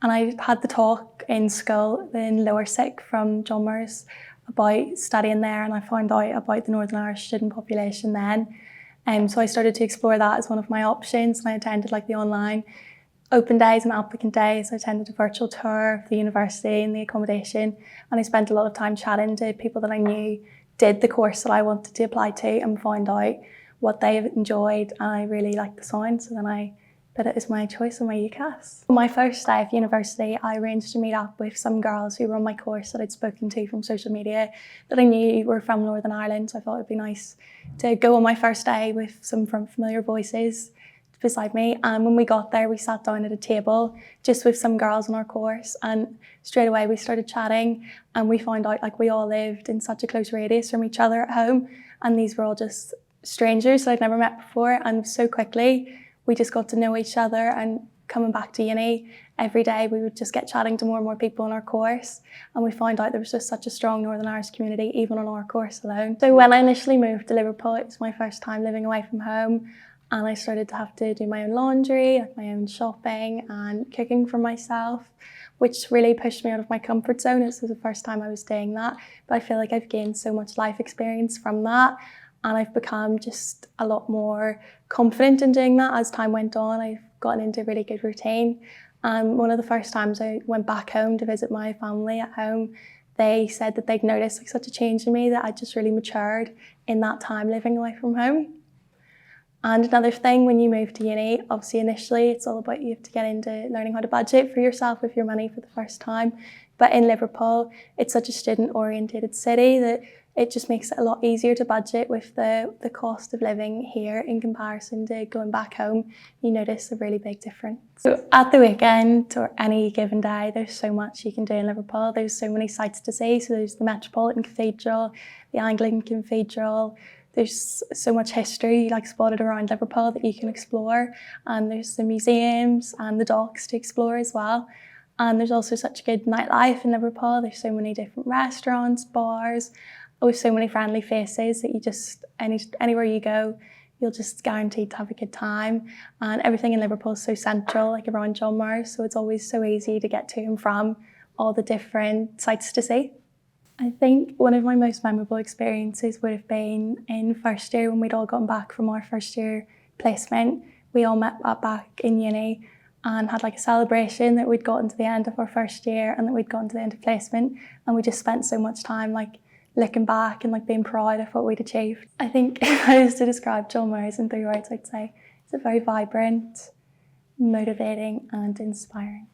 And I had the talk in school in Lower Sixth from John Moores about studying there, and I found out about the Northern Irish student population then. So I started to explore that as one of my options, and I attended like the online open days and applicant days. I attended a virtual tour of the university and the accommodation, and I spent a lot of time chatting to people that I knew did the course that I wanted to apply to and found out what they enjoyed, and I really liked the sound, so then I did it as my choice on my UCAS. On my first day of university, I arranged to meet up with some girls who were on my course that I'd spoken to from social media that I knew were from Northern Ireland, so I thought it'd be nice to go on my first day with some familiar voices beside me. And when we got there, we sat down at a table just with some girls on our course, and straight away we started chatting, and we found out like we all lived in such a close radius from each other at home, and these were all just strangers that I'd never met before, and so quickly we just got to know each other. And coming back to uni, every day we would just get chatting to more and more people on our course, and we found out there was just such a strong Northern Irish community even on our course alone. So when I initially moved to Liverpool, it was my first time living away from home, and I started to have to do my own laundry, like my own shopping and cooking for myself, which really pushed me out of my comfort zone. This was the first time I was doing that, but I feel like I've gained so much life experience from that, and I've become just a lot more confident in doing that as time went on. I've gotten into a really good routine. And one of the first times I went back home to visit my family at home, they said that they'd noticed like such a change in me, that I just really matured in that time living away from home. And another thing, when you move to uni, obviously initially it's all about you have to get into learning how to budget for yourself with your money for the first time. But in Liverpool, it's such a student-orientated city that it just makes it a lot easier to budget with the cost of living here in comparison to going back home. You notice a really big difference. So at the weekend or any given day, there's so much you can do in Liverpool. There's so many sights to see. So there's the Metropolitan Cathedral, the Anglican Cathedral. There's so much history like spotted around Liverpool that you can explore. And there's the museums and the docks to explore as well. And there's also such good nightlife in Liverpool. There's so many different restaurants, bars, with so many friendly faces that you just, anywhere you go, you'll just guaranteed to have a good time. And everything in Liverpool is so central, like around John Moores, so it's always so easy to get to and from all the different sites to see. I think one of my most memorable experiences would have been in first year when we'd all gotten back from our first year placement. We all met back in uni and had like a celebration that we'd gotten to the end of our first year and that we'd gotten to the end of placement, and we just spent so much time like looking back and like being proud of what we'd achieved. I think if I was to describe John Moores in 3 words, I'd say it's a very vibrant, motivating and inspiring.